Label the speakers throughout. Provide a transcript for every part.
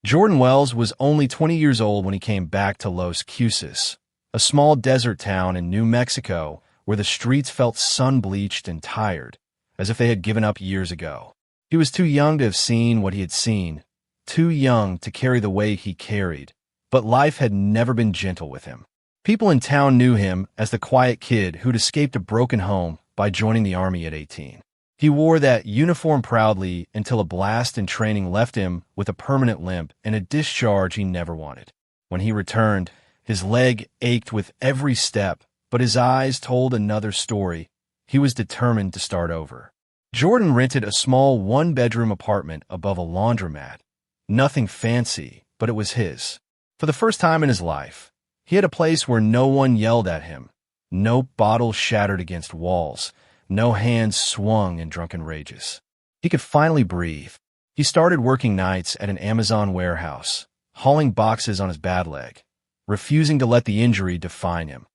Speaker 1: Jordan Wells was only 20 years old when he came back to Los Cruces, a small desert town in New Mexico where the streets felt sun-bleached and tired, as if they had given up years ago. He was too young to have seen what he had seen, too young to carry the weight he carried, but life had never been gentle with him. People in town knew him as the quiet kid who'd escaped a broken home by joining the Army at 18. He wore that uniform proudly until a blast in training left him with a permanent limp and a discharge he never wanted. When he returned, his leg ached with every step, but his eyes told another story. He was determined to start over. Jordan rented a small one-bedroom apartment above a laundromat. Nothing fancy, but it was his. For the first time in his life, he had a place where no one yelled at him, no bottles shattered against walls, no hands swung in drunken rages. He could finally breathe. He started working nights at an Amazon warehouse, hauling boxes on his bad leg, refusing to let the injury define him.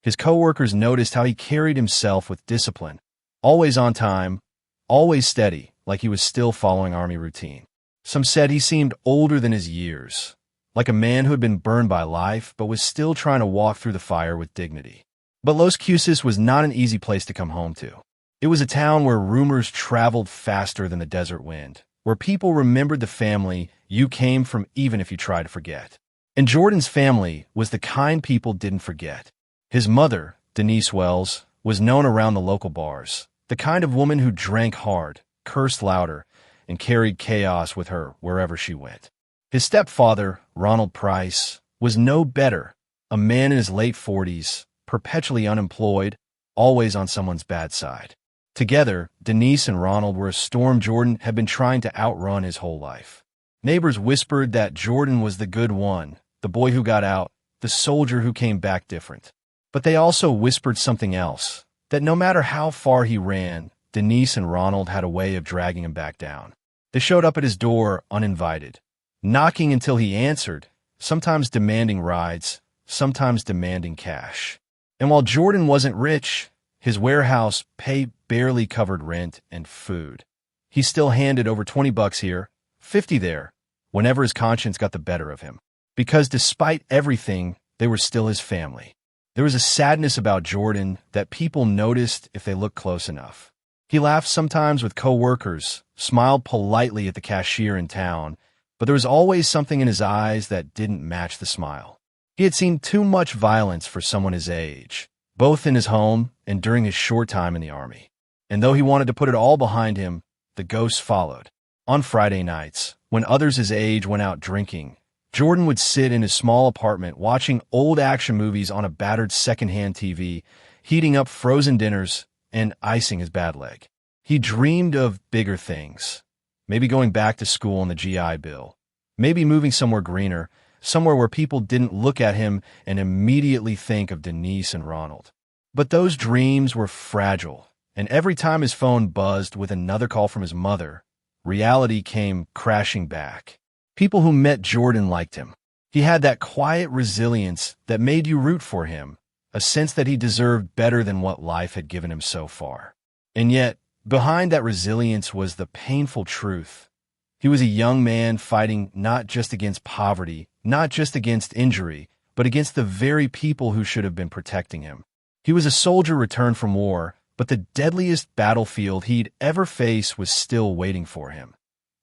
Speaker 1: His coworkers noticed how he carried himself with discipline, always on time, always steady, like he was still following Army routine. Some said he seemed older than his years, like a man who had been burned by life but was still trying to walk through the fire with dignity. But Los Cruces was not an easy place to come home to. It was a town where rumors traveled faster than the desert wind, where people remembered the family you came from even if you tried to forget. And Jordan's family was the kind people didn't forget. His mother, Denise Wells, was known around the local bars, the kind of woman who drank hard, cursed louder, and carried chaos with her wherever she went. His stepfather, Ronald Price, was no better, a man in his late 40s, perpetually unemployed, always on someone's bad side. Together, Denise and Ronald were a storm Jordan had been trying to outrun his whole life. Neighbors whispered that Jordan was the good one, the boy who got out, the soldier who came back different. But they also whispered something else, that no matter how far he ran, Denise and Ronald had a way of dragging him back down. They showed up at his door uninvited, knocking until he answered, sometimes demanding rides, sometimes demanding cash. And while Jordan wasn't rich, his warehouse pay barely covered rent and food. He still handed over $20 here, $50 there, whenever his conscience got the better of him. Because despite everything, they were still his family. There was a sadness about Jordan that people noticed if they looked close enough. He laughed sometimes with coworkers, smiled politely at the cashier in town, but there was always something in his eyes that didn't match the smile. He had seen too much violence for someone his age, both in his home and during his short time in the Army. And though he wanted to put it all behind him, the ghosts followed. On Friday nights, when others his age went out drinking, Jordan would sit in his small apartment watching old action movies on a battered secondhand TV, heating up frozen dinners and icing his bad leg. He dreamed of bigger things, maybe going back to school on the GI Bill, maybe moving somewhere greener, somewhere where people didn't look at him and immediately think of Denise and Ronald. But those dreams were fragile, and every time his phone buzzed with another call from his mother, reality came crashing back. People who met Jordan liked him. He had that quiet resilience that made you root for him, a sense that he deserved better than what life had given him so far. And yet, behind that resilience was the painful truth. He was a young man fighting not just against poverty, not just against injury, but against the very people who should have been protecting him. He was a soldier returned from war, but the deadliest battlefield he'd ever face was still waiting for him,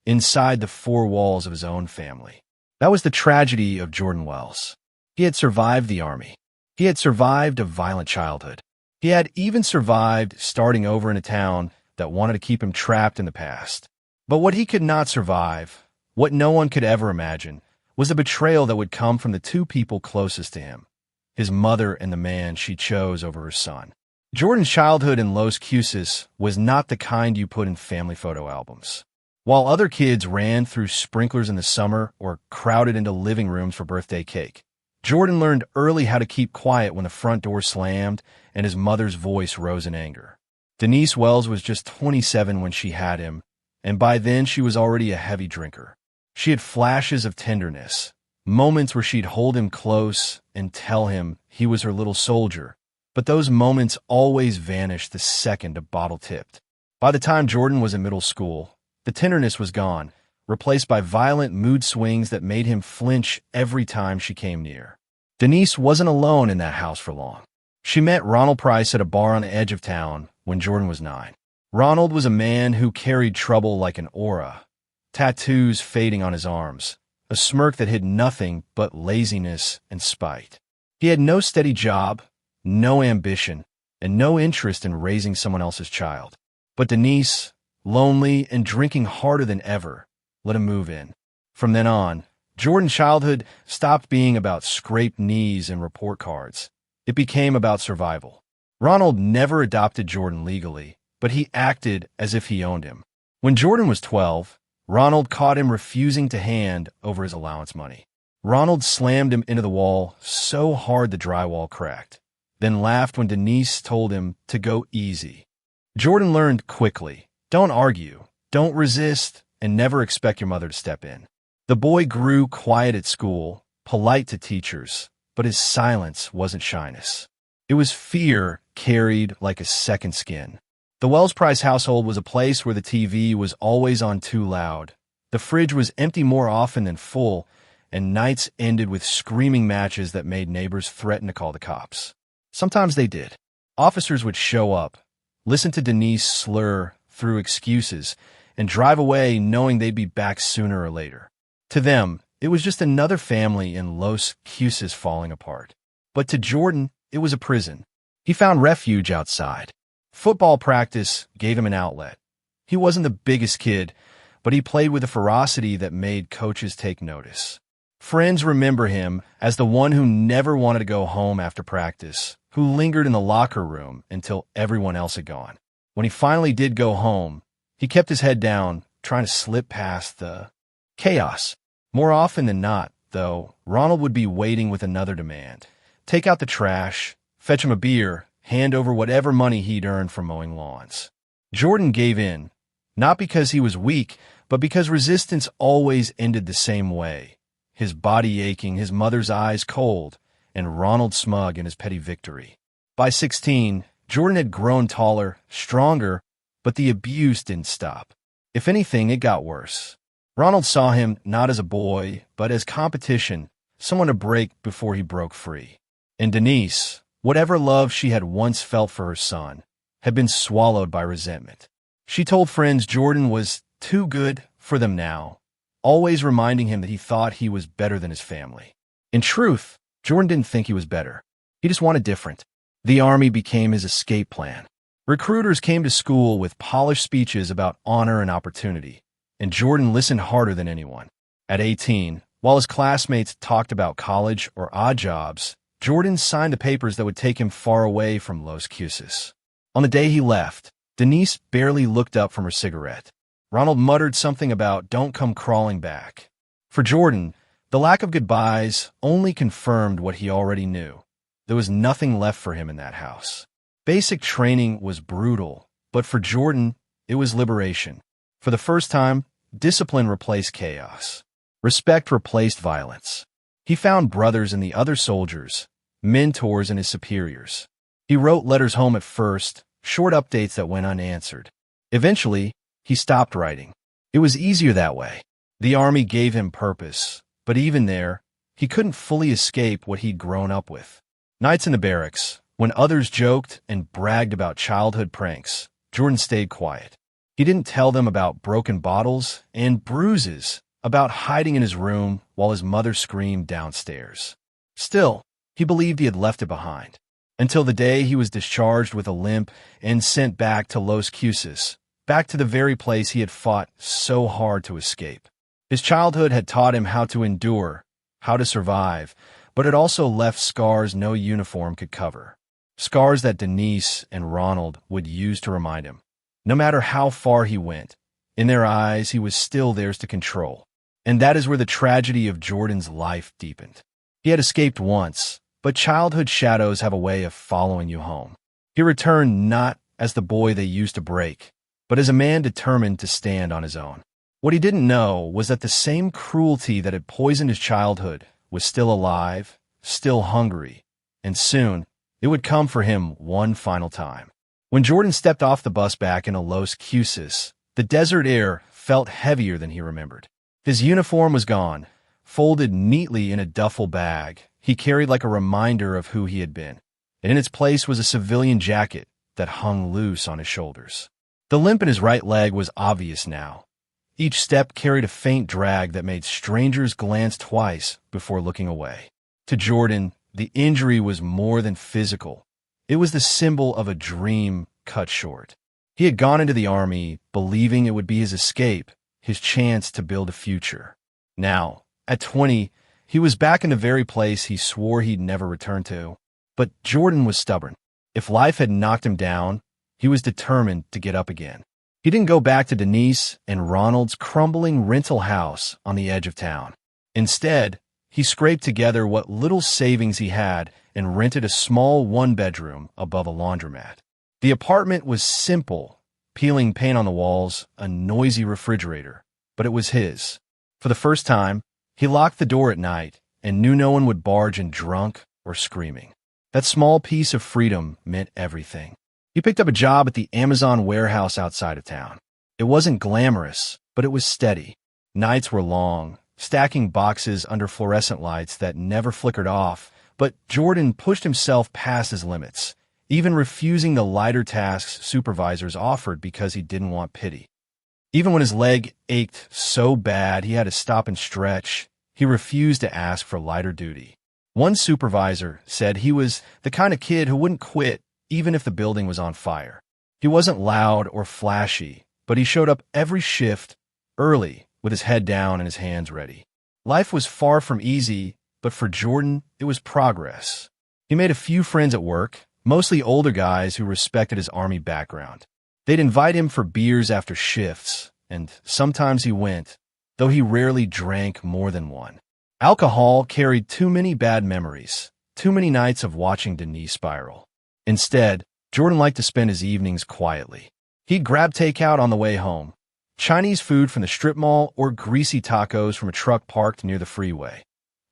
Speaker 1: inside the four walls of his own family. That was the tragedy of Jordan Wells. He had survived the Army. He had survived a violent childhood. He had even survived starting over in a town that wanted to keep him trapped in the past. But what he could not survive, what no one could ever imagine, was the betrayal that would come from the two people closest to him, his mother and the man she chose over her son. Jordan's childhood in Los Cruces was not the kind you put in family photo albums. While other kids ran through sprinklers in the summer or crowded into living rooms for birthday cake, Jordan learned early how to keep quiet when the front door slammed and his mother's voice rose in anger. Denise Wells was just 27 when she had him, and by then she was already a heavy drinker. She had flashes of tenderness, moments where she'd hold him close and tell him he was her little soldier, but those moments always vanished the second a bottle tipped. By the time Jordan was in middle school, the tenderness was gone, replaced by violent mood swings that made him flinch every time she came near. Denise wasn't alone in that house for long. She met Ronald Price at a bar on the edge of town when Jordan was 9. Ronald was a man who carried trouble like an aura, tattoos fading on his arms, a smirk that hid nothing but laziness and spite. He had no steady job, no ambition, and no interest in raising someone else's child. But Denise, lonely and drinking harder than ever, let him move in. From then on, Jordan's childhood stopped being about scraped knees and report cards. It became about survival. Ronald never adopted Jordan legally, but he acted as if he owned him. When Jordan was 12, Ronald caught him refusing to hand over his allowance money. Ronald slammed him into the wall so hard the drywall cracked, then laughed when Denise told him to go easy. Jordan learned quickly, don't argue, don't resist, and never expect your mother to step in. The boy grew quiet at school, polite to teachers, but his silence wasn't shyness. It was fear carried like a second skin. The Wells Price household was a place where the TV was always on too loud. The fridge was empty more often than full, and nights ended with screaming matches that made neighbors threaten to call the cops. Sometimes they did. Officers would show up, listen to Denise slur through excuses, and drive away knowing they'd be back sooner or later. To them, it was just another family in Los Cruces falling apart. But to Jordan, it was a prison. He found refuge outside. Football practice gave him an outlet. He wasn't the biggest kid, but he played with a ferocity that made coaches take notice. Friends remember him as the one who never wanted to go home after practice, who lingered in the locker room until everyone else had gone. When he finally did go home, he kept his head down, trying to slip past the chaos. More often than not, though, Ronald would be waiting with another demand. Take out the trash, fetch him a beer, hand over whatever money he'd earned from mowing lawns. Jordan gave in, not because he was weak, but because resistance always ended the same way. His body aching, his mother's eyes cold, and Ronald smug in his petty victory. By 16, Jordan had grown taller, stronger, but the abuse didn't stop. If anything, it got worse. Ronald saw him not as a boy, but as competition, someone to break before he broke free. And Denise, whatever love she had once felt for her son, had been swallowed by resentment. She told friends Jordan was too good for them now, always reminding him that he thought he was better than his family. In truth, Jordan didn't think he was better. He just wanted different. The Army became his escape plan. Recruiters came to school with polished speeches about honor and opportunity, and Jordan listened harder than anyone. At 18, while his classmates talked about college or odd jobs, Jordan signed the papers that would take him far away from Los Cruces. On the day he left, Denise barely looked up from her cigarette. Ronald muttered something about don't come crawling back. For Jordan, the lack of goodbyes only confirmed what he already knew. There was nothing left for him in that house. Basic training was brutal, but for Jordan, it was liberation. For the first time, discipline replaced chaos. Respect replaced violence. He found brothers in the other soldiers, mentors in his superiors. He wrote letters home at first, short updates that went unanswered. Eventually, he stopped writing. It was easier that way. The Army gave him purpose, but even there, he couldn't fully escape what he'd grown up with. Nights in the barracks, when others joked and bragged about childhood pranks, Jordan stayed quiet. He didn't tell them about broken bottles and bruises, about hiding in his room while his mother screamed downstairs. Still, he believed he had left it behind. Until the day he was discharged with a limp and sent back to Los Cruces, back to the very place he had fought so hard to escape. His childhood had taught him how to endure, how to survive, but it also left scars no uniform could cover. Scars that Denise and Ronald would use to remind him. No matter how far he went, in their eyes he was still theirs to control. And that is where the tragedy of Jordan's life deepened. He had escaped once, but childhood shadows have a way of following you home. He returned not as the boy they used to break, but as a man determined to stand on his own. What he didn't know was that the same cruelty that had poisoned his childhood was still alive, still hungry, and soon it would come for him one final time. When Jordan stepped off the bus back into Los Cruces, the desert air felt heavier than he remembered. His uniform was gone, folded neatly in a duffel bag he carried like a reminder of who he had been, and in its place was a civilian jacket that hung loose on his shoulders. The limp in his right leg was obvious now. Each step carried a faint drag that made strangers glance twice before looking away. To Jordan, the injury was more than physical. It was the symbol of a dream cut short. He had gone into the army believing it would be his escape, his chance to build a future. Now, at 20, he was back in the very place he swore he'd never return to. But Jordan was stubborn. If life had knocked him down, he was determined to get up again. He didn't go back to Denise and Ronald's crumbling rental house on the edge of town. Instead, he scraped together what little savings he had and rented a small one-bedroom above a laundromat. The apartment was simple, peeling paint on the walls, a noisy refrigerator, but it was his. For the first time, he locked the door at night and knew no one would barge in drunk or screaming. That small piece of freedom meant everything. He picked up a job at the Amazon warehouse outside of town. It wasn't glamorous, but it was steady. Nights were long, stacking boxes under fluorescent lights that never flickered off, but Jordan pushed himself past his limits, even refusing the lighter tasks supervisors offered because he didn't want pity. Even when his leg ached so bad he had to stop and stretch, he refused to ask for lighter duty. One supervisor said he was the kind of kid who wouldn't quit even if the building was on fire. He wasn't loud or flashy, but he showed up every shift early with his head down and his hands ready. Life was far from easy, but for Jordan, it was progress. He made a few friends at work, mostly older guys who respected his army background. They'd invite him for beers after shifts, and sometimes he went, though he rarely drank more than one. Alcohol carried too many bad memories, too many nights of watching Denise spiral. Instead, Jordan liked to spend his evenings quietly. He'd grab takeout on the way home, Chinese food from the strip mall or greasy tacos from a truck parked near the freeway,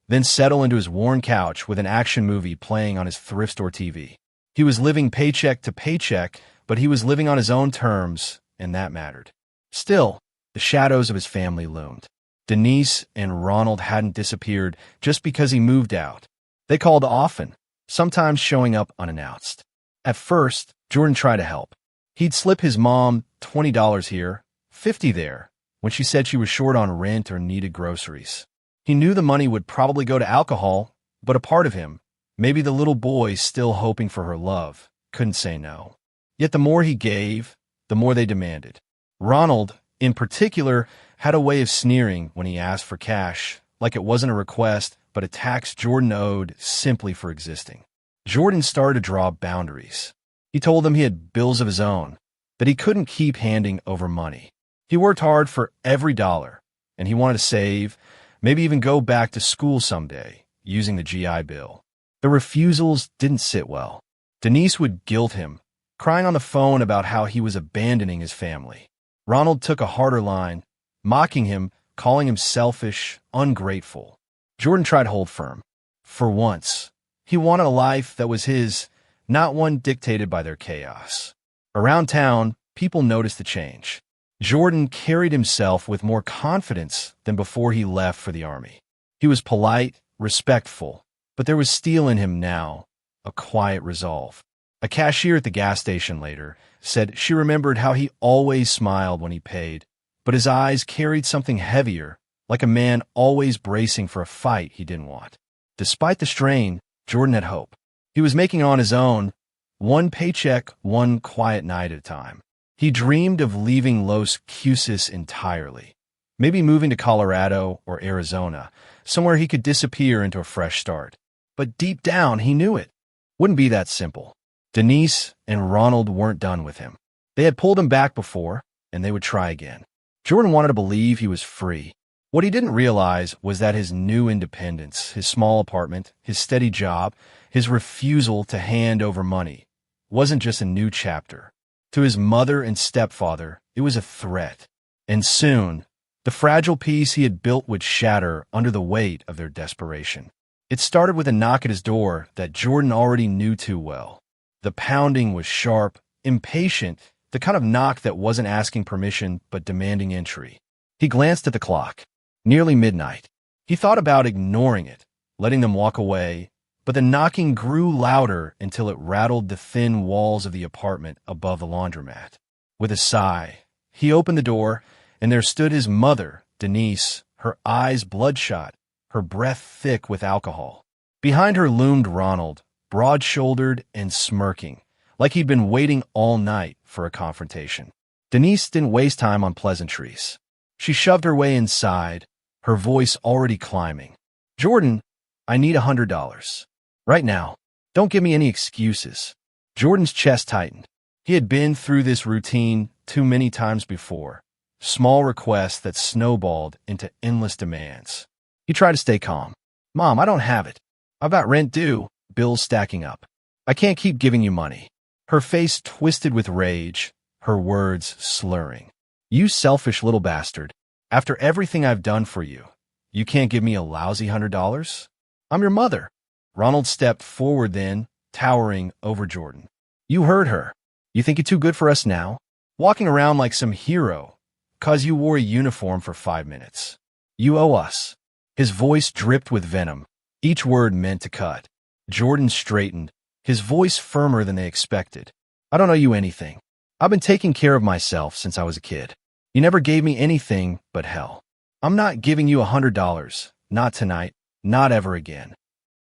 Speaker 1: then settle into his worn couch with an action movie playing on his thrift store TV. He was living paycheck to paycheck, but he was living on his own terms, and that mattered. Still, the shadows of his family loomed. Denise and Ronald hadn't disappeared just because he moved out. They called often, sometimes showing up unannounced. At first, Jordan tried to help. He'd slip his mom $20 here, $50 there, when she said she was short on rent or needed groceries. He knew the money would probably go to alcohol, but a part of him, maybe the little boy still hoping for her love, couldn't say no. Yet the more he gave, the more they demanded. Ronald, in particular, had a way of sneering when he asked for cash, like it wasn't a request, but a tax Jordan owed simply for existing. Jordan started to draw boundaries. He told them he had bills of his own, that he couldn't keep handing over money. He worked hard for every dollar, and he wanted to save, maybe even go back to school someday, using the GI Bill. The refusals didn't sit well. Denise would guilt him, crying on the phone about how he was abandoning his family. Ronald took a harder line, mocking him, calling him selfish, ungrateful. Jordan tried to hold firm. For once, he wanted a life that was his, not one dictated by their chaos. Around town, people noticed the change. Jordan carried himself with more confidence than before he left for the army. He was polite, respectful, but there was steel in him now, a quiet resolve. A cashier at the gas station later said she remembered how he always smiled when he paid, but his eyes carried something heavier, like a man always bracing for a fight he didn't want. Despite the strain, Jordan had hope. He was making on his own, one paycheck, one quiet night at a time. He dreamed of leaving Los Cruces entirely, maybe moving to Colorado or Arizona, somewhere he could disappear into a fresh start. But deep down, he knew it wouldn't be that simple. Denise and Ronald weren't done with him. They had pulled him back before, and they would try again. Jordan wanted to believe he was free. What he didn't realize was that his new independence, his small apartment, his steady job, his refusal to hand over money, wasn't just a new chapter. To his mother and stepfather, it was a threat. And soon, the fragile peace he had built would shatter under the weight of their desperation. It started with a knock at his door that Jordan already knew too well. The pounding was sharp, impatient, the kind of knock that wasn't asking permission but demanding entry. He glanced at the clock. Nearly midnight. He thought about ignoring it, letting them walk away, but the knocking grew louder until it rattled the thin walls of the apartment above the laundromat. With a sigh, he opened the door, and there stood his mother, Denise, her eyes bloodshot, her breath thick with alcohol. Behind her loomed Ronald, broad-shouldered and smirking, like he'd been waiting all night for a confrontation. Denise didn't waste time on pleasantries. She shoved her way inside, her voice already climbing. "Jordan, I need $100. Right now. Don't give me any excuses." Jordan's chest tightened. He had been through this routine too many times before. Small requests that snowballed into endless demands. He tried to stay calm. "Mom, I don't have it. I've got rent due, bills stacking up. I can't keep giving you money." Her face twisted with rage, her words slurring. "You selfish little bastard. After everything I've done for you, you can't give me a lousy $100? I'm your mother." Ronald stepped forward then, towering over Jordan. "You heard her. You think you're too good for us now? Walking around like some hero, 'cause you wore a uniform for 5 minutes. You owe us." His voice dripped with venom, each word meant to cut. Jordan straightened, his voice firmer than they expected. "I don't owe you anything. I've been taking care of myself since I was a kid. You never gave me anything but hell. I'm not giving you $100, not tonight, not ever again."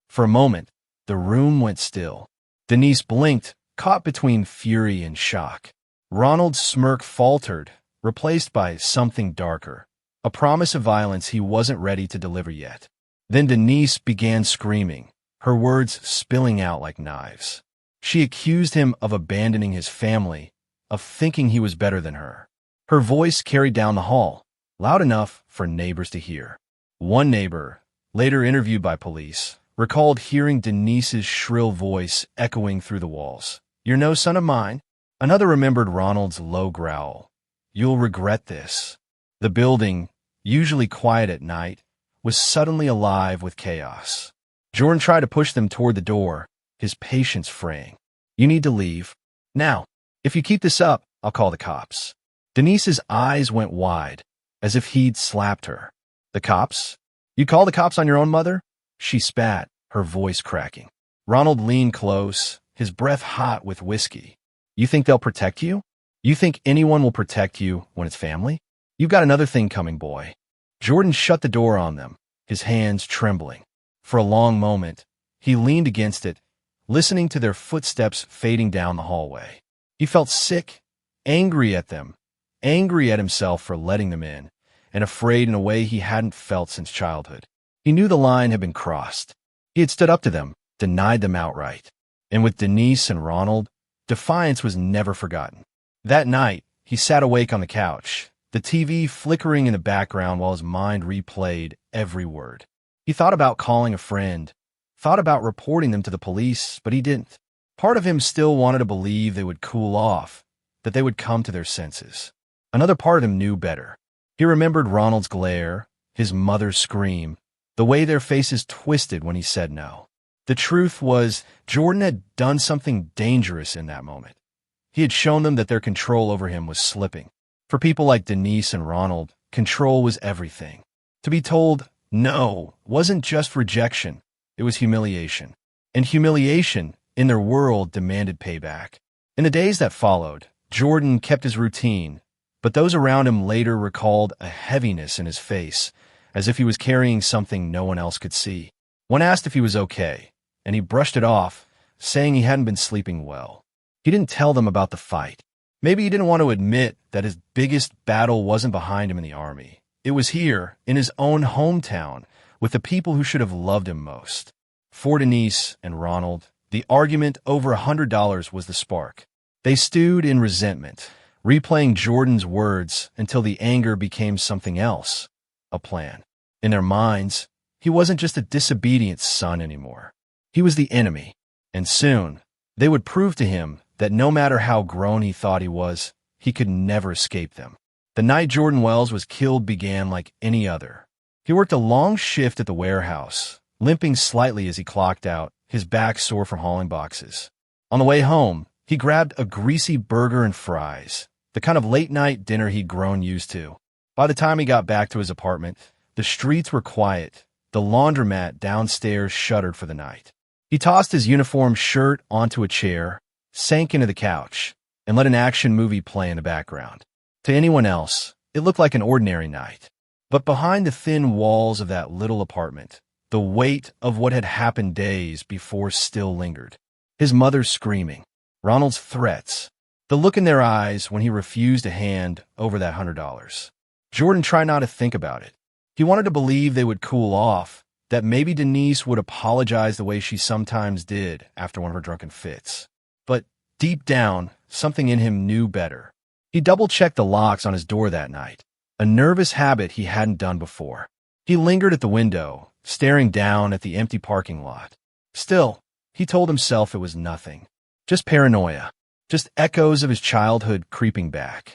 Speaker 1: For a moment, the room went still. Denise blinked, caught between fury and shock. Ronald's smirk faltered, replaced by something darker, a promise of violence he wasn't ready to deliver yet. Then Denise began screaming, her words spilling out like knives. She accused him of abandoning his family, of thinking he was better than her. Her voice carried down the hall, loud enough for neighbors to hear. One neighbor, later interviewed by police, recalled hearing Denise's shrill voice echoing through the walls. "You're no son of mine." Another remembered Ronald's low growl. "You'll regret this." The building, usually quiet at night, was suddenly alive with chaos. Jordan tried to push them toward the door, his patience fraying. "You need to leave. Now. If you keep this up, I'll call the cops." Denise's eyes went wide, as if he'd slapped her. "The cops? You call the cops on your own mother?" She spat, her voice cracking. Ronald leaned close, his breath hot with whiskey. "You think they'll protect you? You think anyone will protect you when it's family? You've got another thing coming, boy." Jordan shut the door on them, his hands trembling. For a long moment, he leaned against it, listening to their footsteps fading down the hallway. He felt sick, angry at them, angry at himself for letting them in, and afraid in a way he hadn't felt since childhood. He knew the line had been crossed. He had stood up to them, denied them outright. And with Denise and Ronald, defiance was never forgotten. That night, he sat awake on the couch, the TV flickering in the background while his mind replayed every word. He thought about calling a friend, thought about reporting them to the police, but he didn't. Part of him still wanted to believe they would cool off, that they would come to their senses. Another part of him knew better. He remembered Ronald's glare, his mother's scream, the way their faces twisted when he said no. The truth was, Jordan had done something dangerous in that moment. He had shown them that their control over him was slipping. For people like Denise and Ronald, control was everything. To be told no wasn't just rejection, it was humiliation. And humiliation, in their world, demanded payback. In the days that followed, Jordan kept his routine, but those around him later recalled a heaviness in his face, as if he was carrying something no one else could see. One asked if he was okay, and he brushed it off, saying he hadn't been sleeping well. He didn't tell them about the fight. Maybe he didn't want to admit that his biggest battle wasn't behind him in the army. It was here, in his own hometown, with the people who should have loved him most. For Denise and Ronald, the argument over $100 was the spark. They stewed in resentment, replaying Jordan's words until the anger became something else, a plan. In their minds, he wasn't just a disobedient son anymore. He was the enemy, and soon they would prove to him that no matter how grown he thought he was, he could never escape them. The night Jordan Wells was killed began like any other. He worked a long shift at the warehouse, limping slightly as he clocked out, his back sore from hauling boxes. On the way home, he grabbed a greasy burger and fries, the kind of late-night dinner he'd grown used to. By the time he got back to his apartment, The streets were quiet. The laundromat downstairs shuttered for the night. He tossed his uniform shirt onto a chair, sank into the couch, and let an action movie play in the background. To anyone else, it looked like an ordinary night. But behind the thin walls of that little apartment, the weight of what had happened days before still lingered. His mother's screaming, Ronald's threats, the look in their eyes when he refused a hand over that $100. Jordan tried not to think about it. He wanted to believe they would cool off, that maybe Denise would apologize the way she sometimes did after one of her drunken fits. But deep down, something in him knew better. He double-checked the locks on his door that night, a nervous habit he hadn't done before. He lingered at the window, staring down at the empty parking lot. Still, he told himself it was nothing. Just paranoia. Just echoes of his childhood creeping back.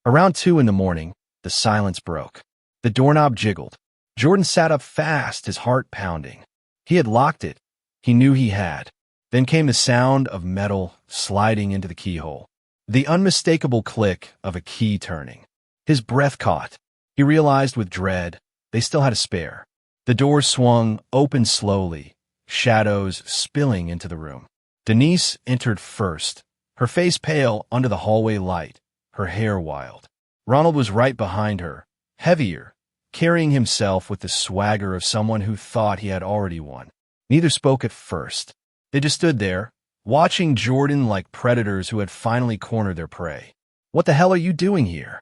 Speaker 1: Around 2 in the morning, the silence broke. The doorknob jiggled. Jordan sat up fast, his heart pounding. He had locked it. He knew he had. Then came the sound of metal sliding into the keyhole. The unmistakable click of a key turning. His breath caught. He realized with dread they still had a spare. The door swung open slowly, shadows spilling into the room. Denise entered first, her face pale under the hallway light, her hair wild. Ronald was right behind her, heavier, carrying himself with the swagger of someone who thought he had already won. Neither spoke at first. They just stood there, watching Jordan like predators who had finally cornered their prey. "What the hell are you doing here?"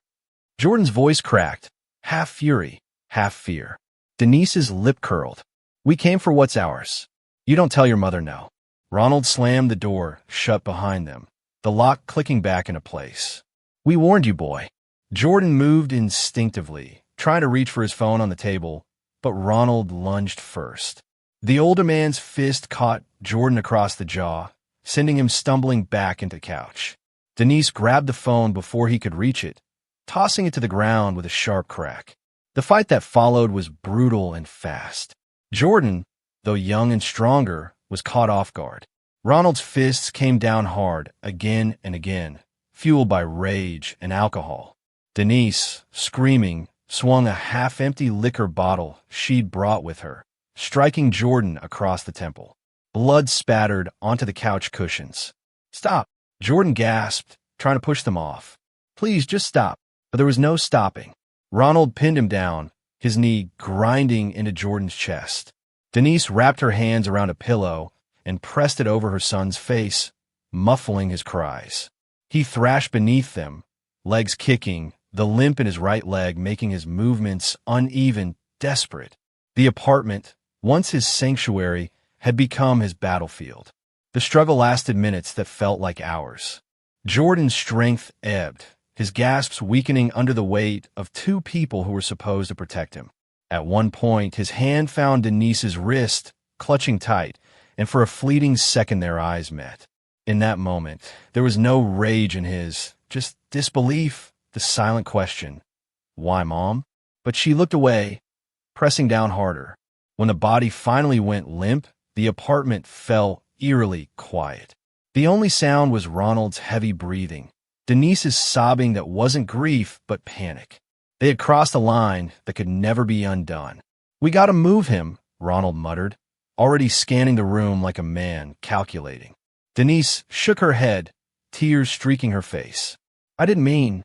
Speaker 1: Jordan's voice cracked, half fury, half fear. Denise's lip curled. "We came for what's ours. You don't tell your mother no." Ronald slammed the door shut behind them, the lock clicking back into place. "We warned you, boy." Jordan moved instinctively, trying to reach for his phone on the table, but Ronald lunged first. The older man's fist caught Jordan across the jaw, sending him stumbling back into the couch. Denise grabbed the phone before he could reach it, tossing it to the ground with a sharp crack. The fight that followed was brutal and fast. Jordan, though young and stronger, was caught off guard. Ronald's fists came down hard again and again, fueled by rage and alcohol. Denise, screaming, swung a half-empty liquor bottle she'd brought with her, striking Jordan across the temple. Blood spattered onto the couch cushions. "Stop!" Jordan gasped, trying to push them off. "Please, just stop." But there was no stopping. Ronald pinned him down, his knee grinding into Jordan's chest. Denise wrapped her hands around a pillow and pressed it over her son's face, muffling his cries. He thrashed beneath them, legs kicking, the limp in his right leg making his movements uneven, desperate. The apartment, once his sanctuary, had become his battlefield. The struggle lasted minutes that felt like hours. Jordan's strength ebbed, his gasps weakening under the weight of 2 people who were supposed to protect him. At one point, his hand found Denise's wrist, clutching tight, and for a fleeting second their eyes met. In that moment, there was no rage in his, just disbelief, the silent question, "Why, Mom?" But she looked away, pressing down harder. When the body finally went limp, the apartment fell eerily quiet. The only sound was Ronald's heavy breathing, Denise's sobbing that wasn't grief but panic. They had crossed a line that could never be undone. "We gotta move him," Ronald muttered, already scanning the room like a man, calculating. Denise shook her head, tears streaking her face. "I didn't mean."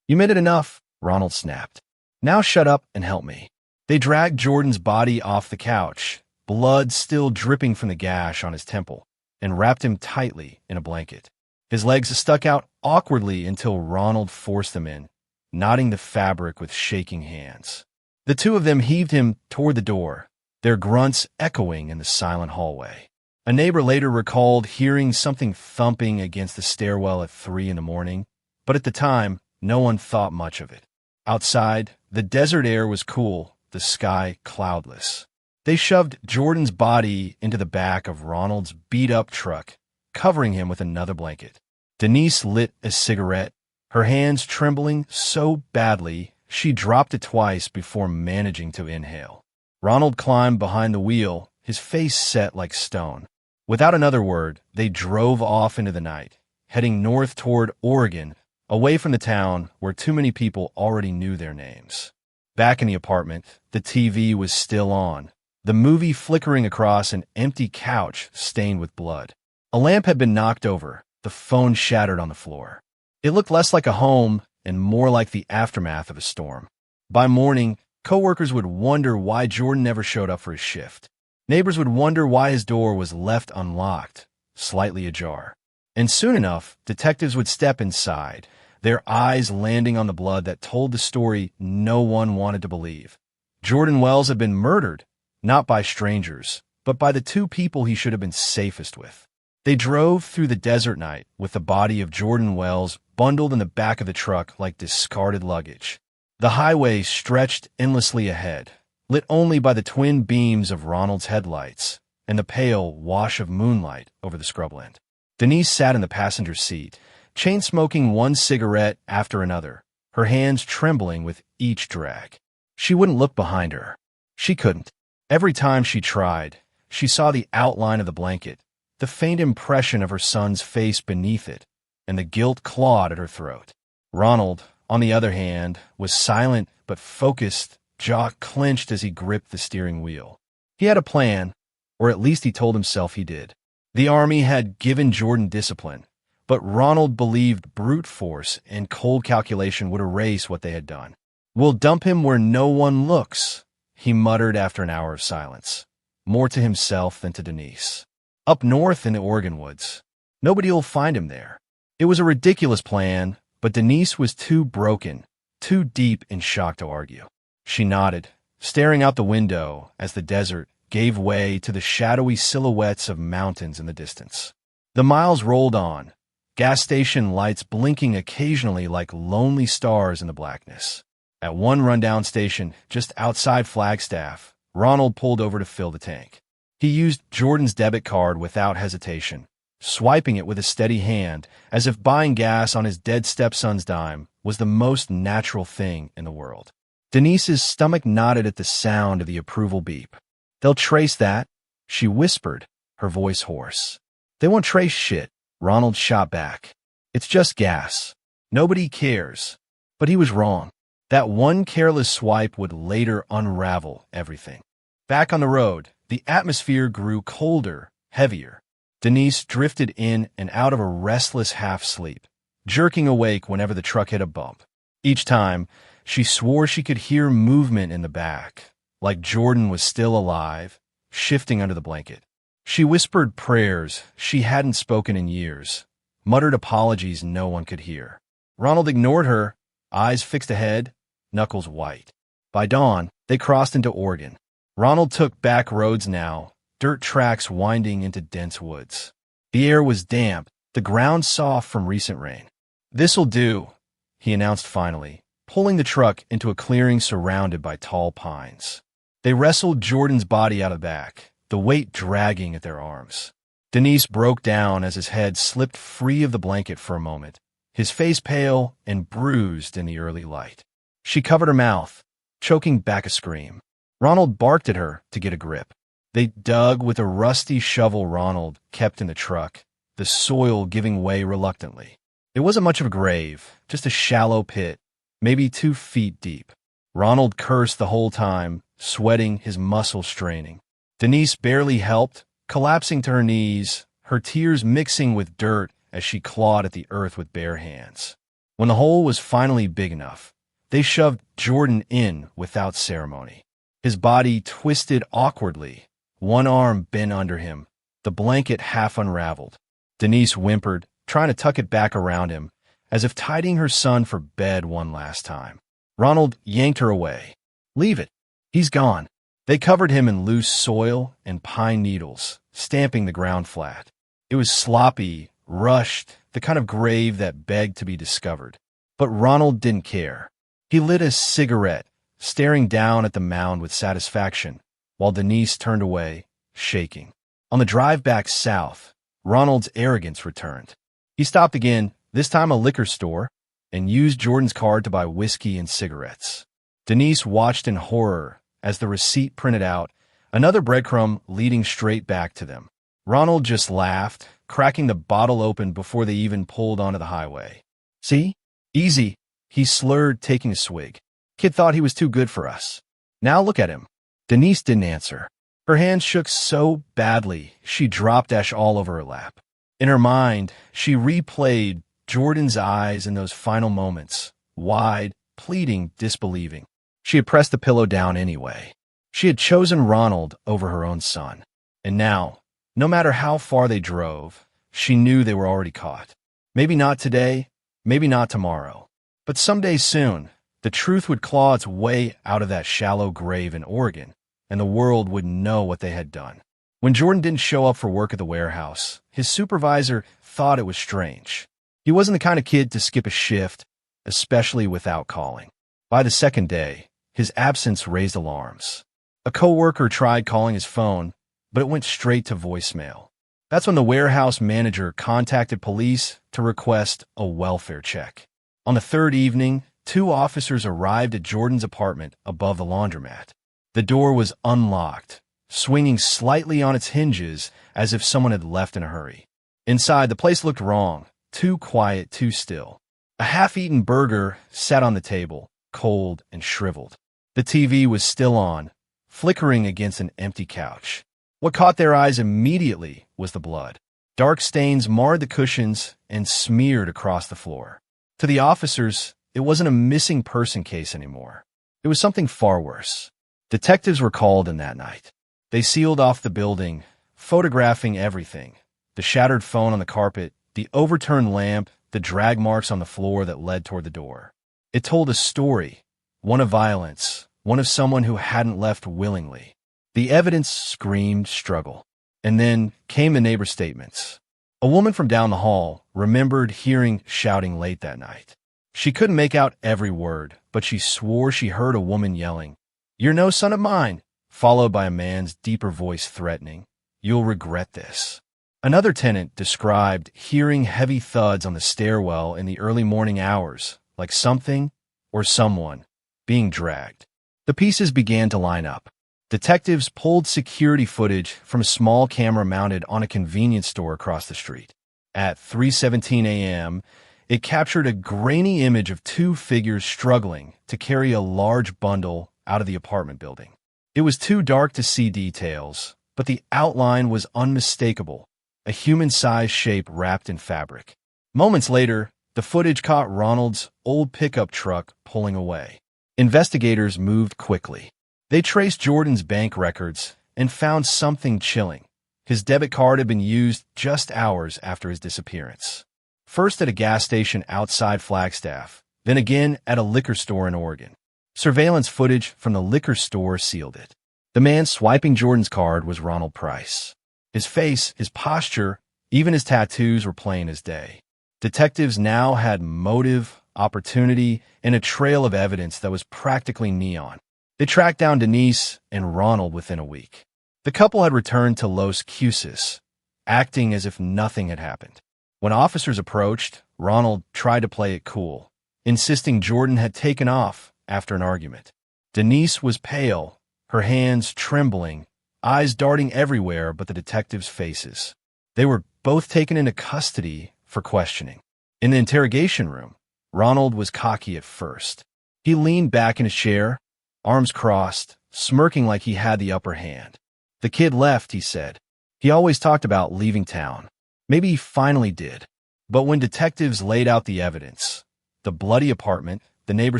Speaker 1: "You meant it enough," Ronald snapped. "Now shut up and help me." They dragged Jordan's body off the couch, blood still dripping from the gash on his temple, and wrapped him tightly in a blanket. His legs stuck out awkwardly until Ronald forced them in, knotting the fabric with shaking hands. The 2 of them heaved him toward the door, their grunts echoing in the silent hallway. A neighbor later recalled hearing something thumping against the stairwell at 3 in the morning, but at the time, no one thought much of it. Outside, the desert air was cool, the sky cloudless. They shoved Jordan's body into the back of Ronald's beat-up truck, covering him with another blanket. Denise lit a cigarette, her hands trembling so badly she dropped it twice before managing to inhale. Ronald climbed behind the wheel, his face set like stone. Without another word, they drove off into the night, heading north toward Oregon, away from the town where too many people already knew their names. Back in the apartment, the TV was still on, the movie flickering across an empty couch stained with blood. A lamp had been knocked over, the phone shattered on the floor. It looked less like a home and more like the aftermath of a storm. By morning, coworkers would wonder why Jordan never showed up for his shift. Neighbors would wonder why his door was left unlocked, slightly ajar. And soon enough, detectives would step inside, their eyes landing on the blood that told the story no one wanted to believe. Jordan Wells had been murdered, not by strangers, but by the two people he should have been safest with. They drove through the desert night with the body of Jordan Wells bundled in the back of the truck like discarded luggage. The highway stretched endlessly ahead, lit only by the twin beams of Ronald's headlights and the pale wash of moonlight over the scrubland. Denise sat in the passenger seat, chain-smoking one cigarette after another, her hands trembling with each drag. She wouldn't look behind her. She couldn't. Every time she tried, she saw the outline of the blanket, the faint impression of her son's face beneath it, and the guilt clawed at her throat. Ronald, on the other hand, was silent but focused, jaw clenched as he gripped the steering wheel. He had a plan, or at least he told himself he did. The Army had given Jordan discipline, but Ronald believed brute force and cold calculation would erase what they had done. "We'll dump him where no one looks," he muttered after an hour of silence, more to himself than to Denise. "Up north in the Oregon woods. Nobody will find him there." It was a ridiculous plan, but Denise was too broken, too deep in shock to argue. She nodded, staring out the window as the desert gave way to the shadowy silhouettes of mountains in the distance. The miles rolled on, gas station lights blinking occasionally like lonely stars in the blackness. At one rundown station, just outside Flagstaff, Ronald pulled over to fill the tank. He used Jordan's debit card without hesitation, swiping it with a steady hand, as if buying gas on his dead stepson's dime was the most natural thing in the world. Denise's stomach knotted at the sound of the approval beep. "They'll trace that," she whispered, her voice hoarse. "They won't trace shit," Ronald shot back. "It's just gas. Nobody cares." But he was wrong. That one careless swipe would later unravel everything. Back on the road, the atmosphere grew colder, heavier. Denise drifted in and out of a restless half-sleep, jerking awake whenever the truck hit a bump. Each time, she swore she could hear movement in the back, like Jordan was still alive, shifting under the blanket. She whispered prayers she hadn't spoken in years, muttered apologies no one could hear. Ronald ignored her, eyes fixed ahead, knuckles white. By dawn, they crossed into Oregon. Ronald took back roads now, dirt tracks winding into dense woods. The air was damp, the ground soft from recent rain. "This'll do," he announced finally, pulling the truck into a clearing surrounded by tall pines. They wrestled Jordan's body out of the back, the weight dragging at their arms. Denise broke down as his head slipped free of the blanket for a moment, his face pale and bruised in the early light. She covered her mouth, choking back a scream. Ronald barked at her to get a grip. They dug with a rusty shovel Ronald kept in the truck, the soil giving way reluctantly. It wasn't much of a grave, just a shallow pit, maybe 2 feet deep. Ronald cursed the whole time, sweating, his muscles straining. Denise barely helped, collapsing to her knees, her tears mixing with dirt as she clawed at the earth with bare hands. When the hole was finally big enough, they shoved Jordan in without ceremony. His body twisted awkwardly, one arm bent under him, the blanket half unraveled. Denise whimpered, trying to tuck it back around him, as if tidying her son for bed one last time. Ronald yanked her away. "Leave it. He's gone." They covered him in loose soil and pine needles, stamping the ground flat. It was sloppy, rushed, the kind of grave that begged to be discovered. But Ronald didn't care. He lit a cigarette, staring down at the mound with satisfaction, while Denise turned away, shaking. On the drive back south, Ronald's arrogance returned. He stopped again, this time a liquor store, and used Jordan's card to buy whiskey and cigarettes. Denise watched in horror as the receipt printed out, another breadcrumb leading straight back to them. Ronald just laughed, cracking the bottle open before they even pulled onto the highway. "See? Easy," he slurred, taking a swig. Kid thought he was too good for us. Now look at him." Denise didn't answer. Her hands shook so badly, she dropped Ash all over her lap. In her mind, she replayed Jordan's eyes in those final moments, wide, pleading, disbelieving. She had pressed the pillow down anyway. She had chosen Ronald over her own son. And now, no matter how far they drove, she knew they were already caught. Maybe not today, maybe not tomorrow, but someday soon, the truth would claw its way out of that shallow grave in Oregon, and the world would know what they had done. When Jordan didn't show up for work at the warehouse, his supervisor thought it was strange. He wasn't the kind of kid to skip a shift, especially without calling. By the second day, his absence raised alarms. A coworker tried calling his phone, but it went straight to voicemail. That's when the warehouse manager contacted police to request a welfare check. On the third evening, 2 officers arrived at Jordan's apartment above the laundromat. The door was unlocked, swinging slightly on its hinges as if someone had left in a hurry. Inside, the place looked wrong, too quiet, too still. A half-eaten burger sat on the table, cold and shriveled. The TV was still on, flickering against an empty couch. What caught their eyes immediately was the blood. Dark stains marred the cushions and smeared across the floor. To the officers, it wasn't a missing person case anymore. It was something far worse. Detectives were called in that night. They sealed off the building, photographing everything. The shattered phone on the carpet, the overturned lamp, the drag marks on the floor that led toward the door. It told a story, one of violence, one of someone who hadn't left willingly. The evidence screamed struggle. And then came the neighbor statements. A woman from down the hall remembered hearing shouting late that night. She couldn't make out every word, but she swore she heard a woman yelling, "You're no son of mine," followed by a man's deeper voice threatening, "You'll regret this." Another tenant described hearing heavy thuds on the stairwell in the early morning hours, like something or someone being dragged. The pieces began to line up. Detectives pulled security footage from a small camera mounted on a convenience store across the street. At 3:17 a.m., it captured a grainy image of 2 figures struggling to carry a large bundle out of the apartment building. It was too dark to see details, but the outline was unmistakable, a human-sized shape wrapped in fabric. Moments later, the footage caught Ronald's old pickup truck pulling away. Investigators moved quickly. They traced Jordan's bank records and found something chilling. His debit card had been used just hours after his disappearance. First at a gas station outside Flagstaff, then again at a liquor store in Oregon. Surveillance footage from the liquor store sealed it. The man swiping Jordan's card was Ronald Price. His face, his posture, even his tattoos were plain as day. Detectives now had motive, opportunity, and a trail of evidence that was practically neon. They tracked down Denise and Ronald within a week. The couple had returned to Los Cruces, acting as if nothing had happened. When officers approached, Ronald tried to play it cool, insisting Jordan had taken off after an argument. Denise was pale, her hands trembling, eyes darting everywhere but the detectives' faces. They were both taken into custody for questioning. In the interrogation room, Ronald was cocky at first. He leaned back in his chair, arms crossed, smirking like he had the upper hand. The kid left, he said. He always talked about leaving town. Maybe he finally did. But when detectives laid out the evidence, the bloody apartment, the neighbor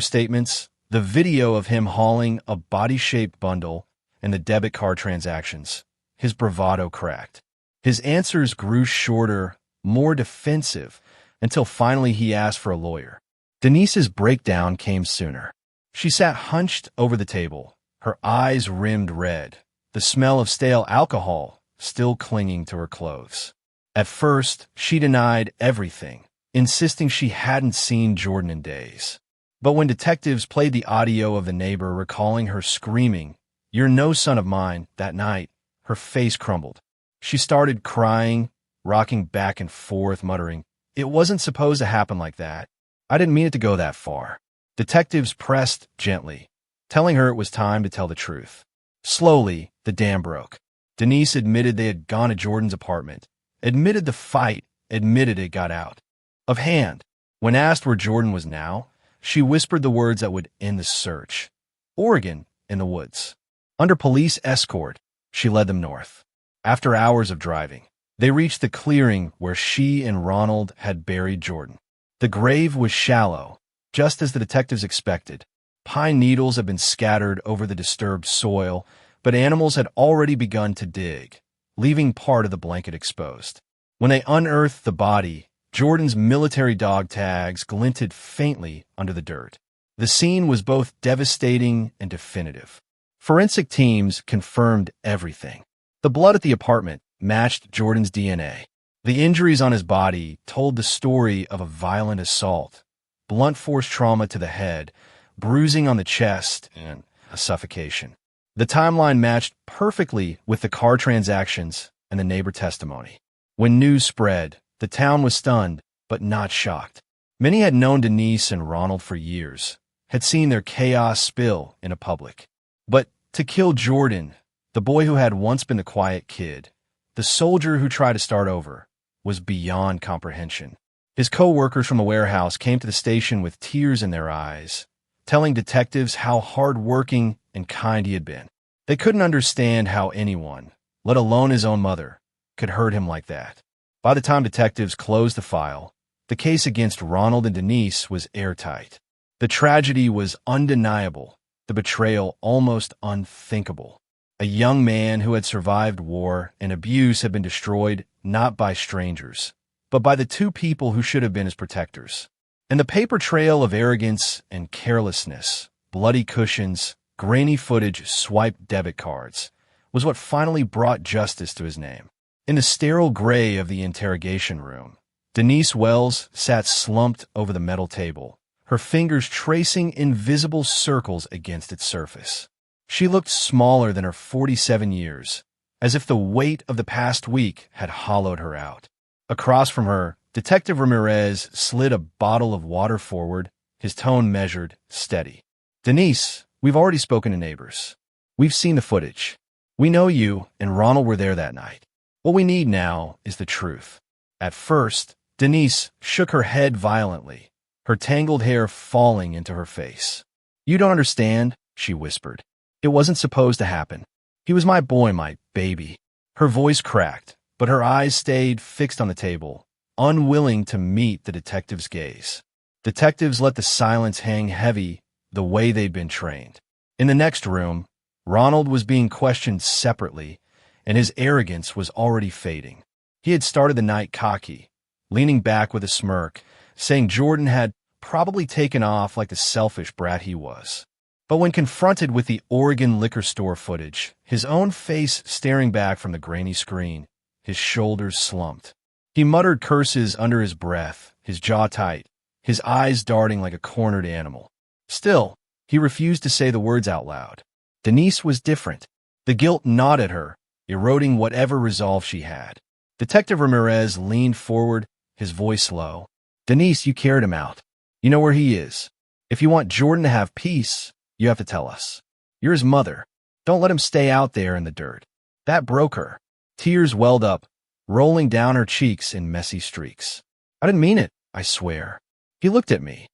Speaker 1: statements, the video of him hauling a body-shaped bundle, and the debit card transactions, his bravado cracked. His answers grew shorter, more defensive, until finally he asked for a lawyer. Denise's breakdown came sooner. She sat hunched over the table, her eyes rimmed red, the smell of stale alcohol still clinging to her clothes. At first, she denied everything, insisting she hadn't seen Jordan in days. But when detectives played the audio of the neighbor recalling her screaming, "You're no son of mine," that night, her face crumbled. She started crying, rocking back and forth, muttering, "It wasn't supposed to happen like that. I didn't mean it to go that far." Detectives pressed gently, telling her it was time to tell the truth. Slowly, the dam broke. Denise admitted they had gone to Jordan's apartment, admitted the fight, admitted it got out of hand. When asked where Jordan was now, She whispered the words that would end the search. Oregon, in the woods. Under police escort, she led them north. After hours of driving, they reached the clearing where she and Ronald had buried Jordan. The grave was shallow, just as the detectives expected. Pine needles had been scattered over the disturbed soil, but animals had already begun to dig, leaving part of the blanket exposed. When they unearthed the body, Jordan's military dog tags glinted faintly under the dirt. The scene was both devastating and definitive. Forensic teams confirmed everything. The blood at the apartment matched Jordan's DNA. The injuries on his body told the story of a violent assault, blunt force trauma to the head, bruising on the chest, and a suffocation. The timeline matched perfectly with the car transactions and the neighbor testimony. When news spread, the town was stunned, but not shocked. Many had known Denise and Ronald for years, had seen their chaos spill into public. But to kill Jordan, the boy who had once been the quiet kid, the soldier who tried to start over, was beyond comprehension. His co-workers from the warehouse came to the station with tears in their eyes, telling detectives how hard-working and kind he had been. They couldn't understand how anyone, let alone his own mother, could hurt him like that. By the time detectives closed the file, the case against Ronald and Denise was airtight. The tragedy was undeniable, the betrayal almost unthinkable. A young man who had survived war and abuse had been destroyed not by strangers, but by the two people who should have been his protectors. And the paper trail of arrogance and carelessness, bloody cushions, grainy footage, swiped debit cards, was what finally brought justice to his name. In the sterile gray of the interrogation room, Denise Wells sat slumped over the metal table, her fingers tracing invisible circles against its surface. She looked smaller than her 47 years, as if the weight of the past week had hollowed her out. Across from her, Detective Ramirez slid a bottle of water forward, his tone measured, steady. "Denise, we've already spoken to neighbors. We've seen the footage. We know you and Ronald were there that night. What we need now is the truth." At first, Denise shook her head violently, her tangled hair falling into her face. "You don't understand," she whispered. "It wasn't supposed to happen. He was my boy, my baby." Her voice cracked, but her eyes stayed fixed on the table, unwilling to meet the detective's gaze. Detectives let the silence hang heavy the way they'd been trained. In the next room, Ronald was being questioned separately, and his arrogance was already fading. He had started the night cocky, leaning back with a smirk, saying Jordan had probably taken off like the selfish brat he was. But when confronted with the Oregon liquor store footage, his own face staring back from the grainy screen, his shoulders slumped. He muttered curses under his breath, his jaw tight, his eyes darting like a cornered animal. Still, he refused to say the words out loud. Denise was different. The guilt gnawed at her, eroding whatever resolve she had. Detective Ramirez leaned forward, his voice low. "Denise, you carried him out. You know where he is. If you want Jordan to have peace, you have to tell us. You're his mother. Don't let him stay out there in the dirt." That broke her. Tears welled up, rolling down her cheeks in messy streaks. "I didn't mean it, I swear." He looked at me.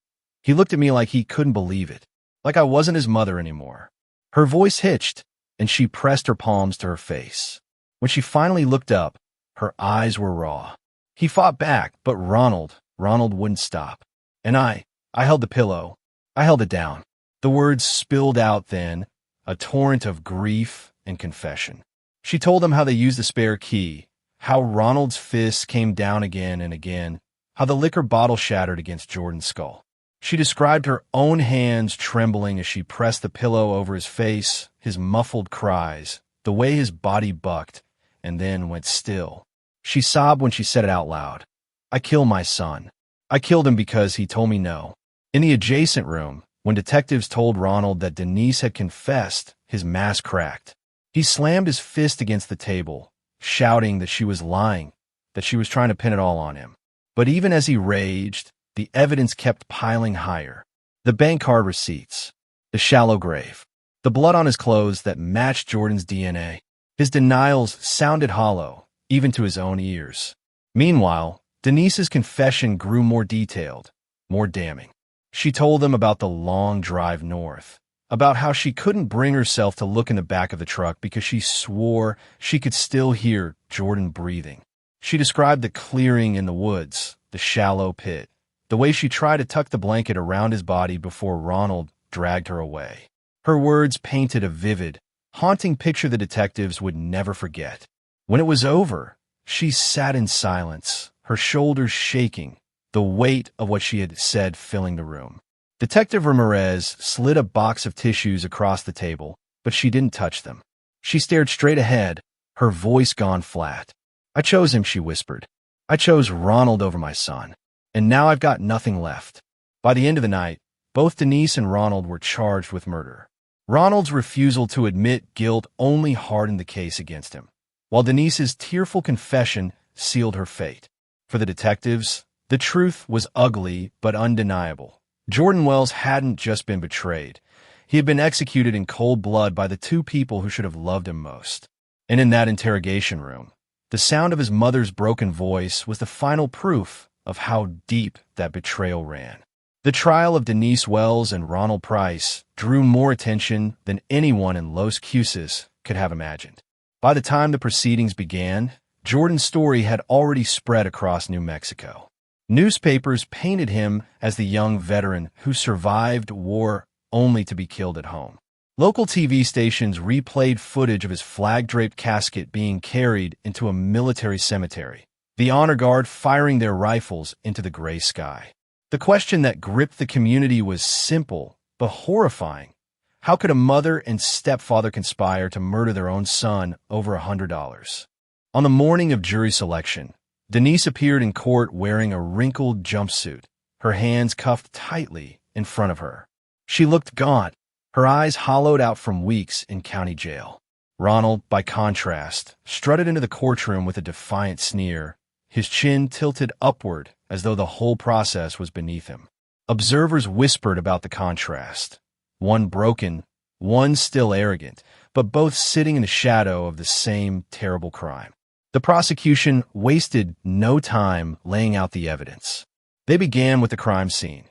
Speaker 1: He looked at me like he couldn't believe it, like I wasn't his mother anymore. Her voice hitched, and she pressed her palms to her face. When she finally looked up, her eyes were raw. He fought back, but Ronald wouldn't stop. And I held the pillow. I held it down. The words spilled out then, a torrent of grief and confession. She told him how they used the spare key, how Ronald's fists came down again and again, how the liquor bottle shattered against Jordan's skull. She described her own hands trembling as she pressed the pillow over his face, his muffled cries, the way his body bucked, and then went still. She sobbed when she said it out loud. "I killed my son. I killed him because he told me no." In the adjacent room, when detectives told Ronald that Denise had confessed, his mask cracked. He slammed his fist against the table, shouting that she was lying, that she was trying to pin it all on him. But even as he raged, the evidence kept piling higher. The bank card receipts, the shallow grave, the blood on his clothes that matched Jordan's DNA. His denials sounded hollow, even to his own ears. Meanwhile, Denise's confession grew more detailed, more damning. She told them about the long drive north, about how she couldn't bring herself to look in the back of the truck because she swore she could still hear Jordan breathing. She described the clearing in the woods, the shallow pit, the way she tried to tuck the blanket around his body before Ronald dragged her away. Her words painted a vivid, haunting picture the detectives would never forget. When it was over, she sat in silence, her shoulders shaking, the weight of what she had said filling the room. Detective Ramirez slid a box of tissues across the table, but she didn't touch them. She stared straight ahead, her voice gone flat. "I chose him," she whispered. "I chose Ronald over my son. And now I've got nothing left." By the end of the night, both Denise and Ronald were charged with murder. Ronald's refusal to admit guilt only hardened the case against him, while Denise's tearful confession sealed her fate. For the detectives, the truth was ugly but undeniable. Jordan Wells hadn't just been betrayed. He had been executed in cold blood by the two people who should have loved him most. And in that interrogation room, the sound of his mother's broken voice was the final proof of how deep that betrayal ran. The trial of Denise Wells and Ronald Price drew more attention than anyone in Los Cruces could have imagined. By the time the proceedings began, Jordan's story had already spread across New Mexico. Newspapers painted him as the young veteran who survived war only to be killed at home. Local TV stations replayed footage of his flag-draped casket being carried into a military cemetery, the honor guard firing their rifles into the gray sky. The question that gripped the community was simple but horrifying. How could a mother and stepfather conspire to murder their own son over $100? On the morning of jury selection, Denise appeared in court wearing a wrinkled jumpsuit, her hands cuffed tightly in front of her. She looked gaunt, her eyes hollowed out from weeks in county jail. Ronald, by contrast, strutted into the courtroom with a defiant sneer, his chin tilted upward as though the whole process was beneath him. Observers whispered about the contrast, one broken, one still arrogant, but both sitting in the shadow of the same terrible crime. The prosecution wasted no time laying out the evidence. They began with the crime scene.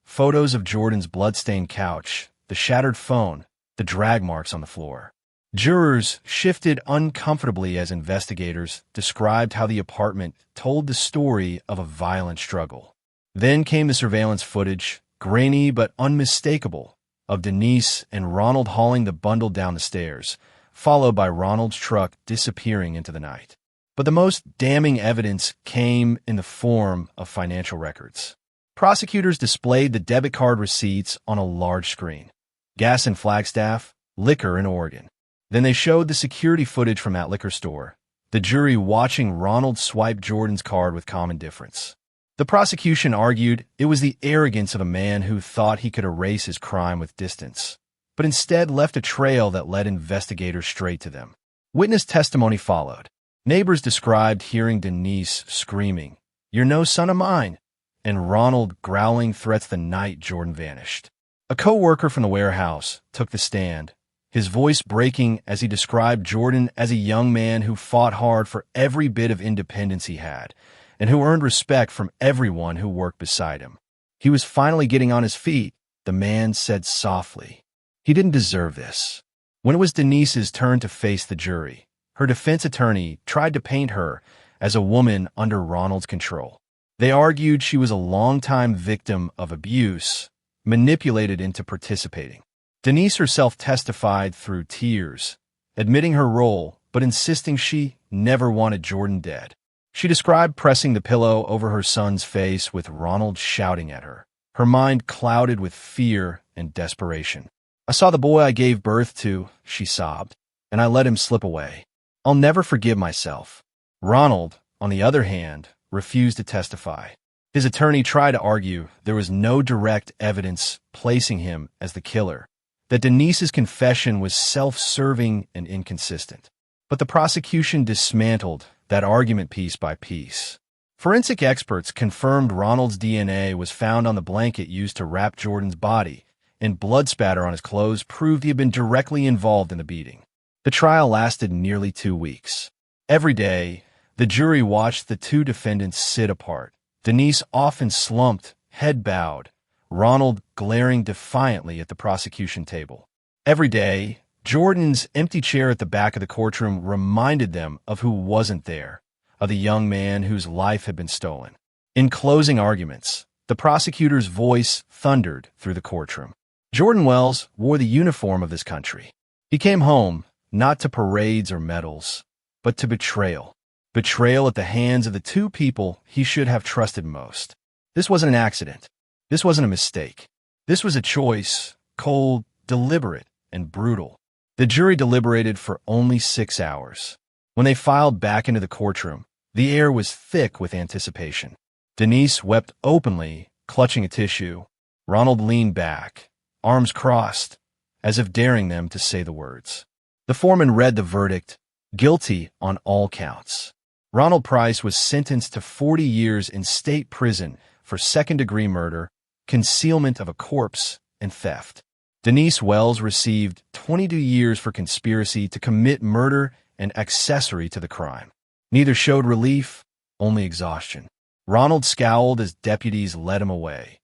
Speaker 1: Photos of Jordan's blood-stained couch, the shattered phone, the drag marks on the floor. Jurors shifted uncomfortably as investigators described how the apartment told the story of a violent struggle. Then came the surveillance footage, grainy but unmistakable, of Denise and Ronald hauling the bundle down the stairs, followed by Ronald's truck disappearing into the night. But the most damning evidence came in the form of financial records. Prosecutors displayed the debit card receipts on a large screen. Gas in Flagstaff, liquor in Oregon. Then they showed the security footage from that liquor store, the jury watching Ronald swipe Jordan's card with calm indifference. The prosecution argued it was the arrogance of a man who thought he could erase his crime with distance, but instead left a trail that led investigators straight to them. Witness testimony followed. Neighbors described hearing Denise screaming, "You're no son of mine," and Ronald growling threats the night Jordan vanished. A co-worker from the warehouse took the stand, his voice breaking as he described Jordan as a young man who fought hard for every bit of independence he had, and who earned respect from everyone who worked beside him. He was finally getting on his feet, the man said softly. He didn't deserve this. When it was Denise's turn to face the jury, her defense attorney tried to paint her as a woman under Ronald's control. They argued she was a longtime victim of abuse, manipulated into participating. Denise herself testified through tears, admitting her role, but insisting she never wanted Jordan dead. She described pressing the pillow over her son's face with Ronald shouting at her, her mind clouded with fear and desperation. "I saw the boy I gave birth to," she sobbed, "and I let him slip away. I'll never forgive myself." Ronald, on the other hand, refused to testify. His attorney tried to argue there was no direct evidence placing him as the killer, that Denise's confession was self-serving and inconsistent. But the prosecution dismantled that argument piece by piece. Forensic experts confirmed Ronald's DNA was found on the blanket used to wrap Jordan's body, and blood spatter on his clothes proved he had been directly involved in the beating. The trial lasted nearly 2 weeks. Every day, the jury watched the two defendants sit apart. Denise often slumped, head bowed, Ronald glaring defiantly at the prosecution table. Every day, Jordan's empty chair at the back of the courtroom reminded them of who wasn't there, of the young man whose life had been stolen. In closing arguments, the prosecutor's voice thundered through the courtroom. Jordan Wells wore the uniform of this country. He came home, not to parades or medals, but to betrayal. Betrayal at the hands of the two people he should have trusted most. This wasn't an accident. This wasn't a mistake. This was a choice, cold, deliberate, and brutal. The jury deliberated for only 6 hours. When they filed back into the courtroom, the air was thick with anticipation. Denise wept openly, clutching a tissue. Ronald leaned back, arms crossed, as if daring them to say the words. The foreman read the verdict, guilty on all counts. Ronald Price was sentenced to 40 years in state prison for second-degree murder, concealment of a corpse, and theft. Denise Wells received 22 years for conspiracy to commit murder and accessory to the crime. Neither showed relief, only exhaustion. Ronald scowled as deputies led him away.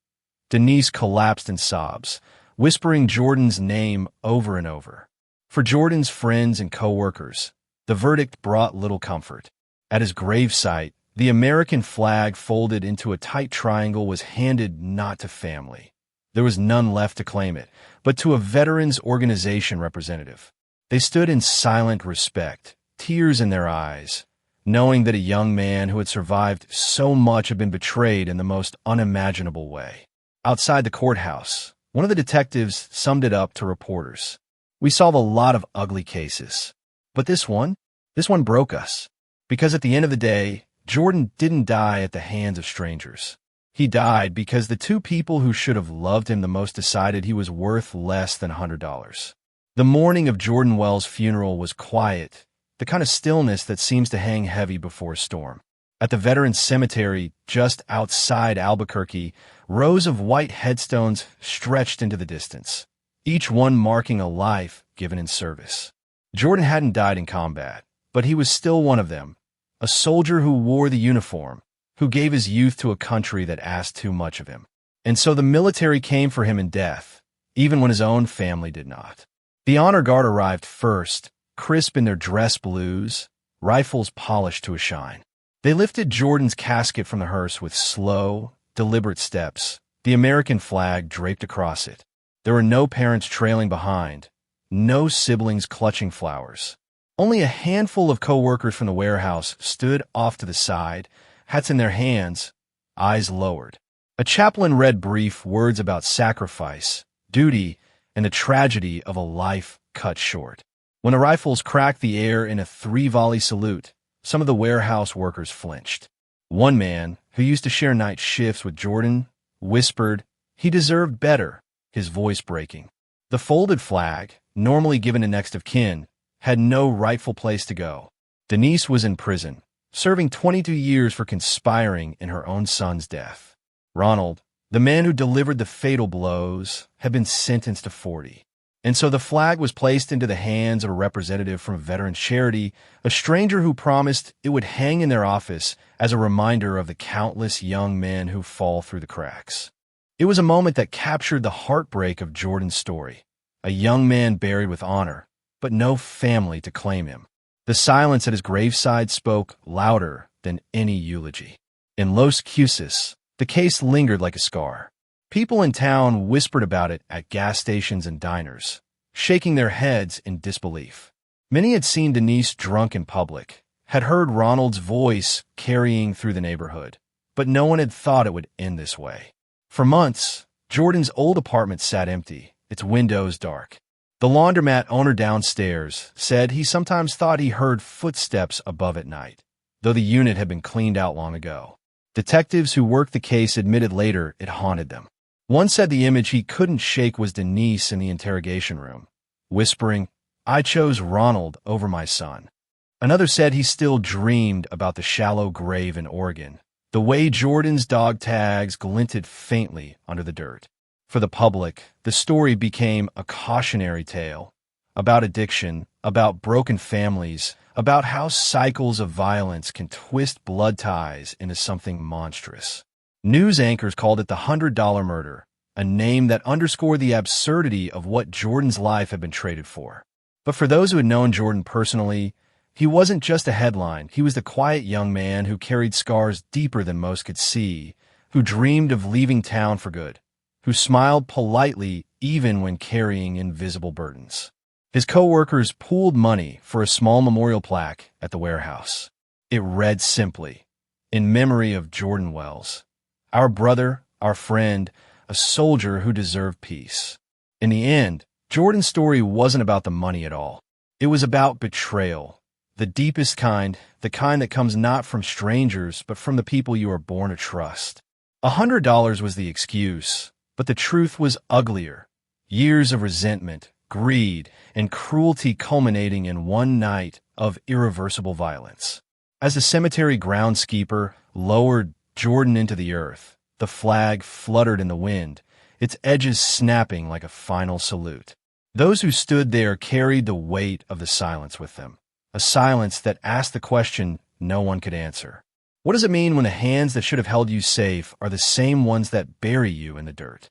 Speaker 1: Denise collapsed in sobs, whispering Jordan's name over and over. For Jordan's friends and co-workers, the verdict brought little comfort. At his gravesite, the American flag folded into a tight triangle was handed not to family. There was none left to claim it, but to a veterans organization representative. They stood in silent respect, tears in their eyes, knowing that a young man who had survived so much had been betrayed in the most unimaginable way. Outside the courthouse, one of the detectives summed it up to reporters. We solve a lot of ugly cases, but this one broke us. Because at the end of the day, Jordan didn't die at the hands of strangers. He died because the two people who should have loved him the most decided he was worth less than $100. The morning of Jordan Wells' funeral was quiet, the kind of stillness that seems to hang heavy before a storm. At the Veterans Cemetery, just outside Albuquerque, rows of white headstones stretched into the distance, each one marking a life given in service. Jordan hadn't died in combat, but he was still one of them, a soldier who wore the uniform, who gave his youth to a country that asked too much of him. And so the military came for him in death, even when his own family did not. The honor guard arrived first, crisp in their dress blues, rifles polished to a shine. They lifted Jordan's casket from the hearse with slow, deliberate steps, the American flag draped across it. There were no parents trailing behind, no siblings clutching flowers. Only a handful of co-workers from the warehouse stood off to the side, hats in their hands, eyes lowered. A chaplain read brief words about sacrifice, duty, and the tragedy of a life cut short. When the rifles cracked the air in a 3-volley salute, some of the warehouse workers flinched. One man, who used to share night shifts with Jordan, whispered he deserved better, his voice breaking. The folded flag, normally given to next of kin, had no rightful place to go. Denise was in prison, serving 22 years for conspiring in her own son's death. Ronald, the man who delivered the fatal blows, had been sentenced to 40. And so the flag was placed into the hands of a representative from a veteran charity, a stranger who promised it would hang in their office as a reminder of the countless young men who fall through the cracks. It was a moment that captured the heartbreak of Jordan's story, a young man buried with honor, but no family to claim him. The silence at his graveside spoke louder than any eulogy. In Los Cruces, the case lingered like a scar. People in town whispered about it at gas stations and diners, shaking their heads in disbelief. Many had seen Denise drunk in public, had heard Ronald's voice carrying through the neighborhood, but no one had thought it would end this way. For months, Jordan's old apartment sat empty, its windows dark. The laundromat owner downstairs said he sometimes thought he heard footsteps above at night, though the unit had been cleaned out long ago. Detectives who worked the case admitted later it haunted them. One said the image he couldn't shake was Denise in the interrogation room, whispering, "I chose Ronald over my son." Another said he still dreamed about the shallow grave in Oregon, the way Jordan's dog tags glinted faintly under the dirt. For the public, the story became a cautionary tale about addiction, about broken families, about how cycles of violence can twist blood ties into something monstrous. News anchors called it the $100 murder, a name that underscored the absurdity of what Jordan's life had been traded for. But for those who had known Jordan personally, he wasn't just a headline. He was the quiet young man who carried scars deeper than most could see, who dreamed of leaving town for good, who smiled politely even when carrying invisible burdens. His co-workers pooled money for a small memorial plaque at the warehouse. It read simply, "In memory of Jordan Wells, our brother, our friend, a soldier who deserved peace." In the end, Jordan's story wasn't about the money at all. It was about betrayal, the deepest kind, the kind that comes not from strangers, but from the people you are born to trust. $100 was the excuse, but the truth was uglier. Years of resentment, greed, and cruelty culminating in one night of irreversible violence. As the cemetery groundskeeper lowered Jordan into the earth, the flag fluttered in the wind, its edges snapping like a final salute. Those who stood there carried the weight of the silence with them, a silence that asked the question no one could answer. What does it mean when the hands that should have held you safe are the same ones that bury you in the dirt?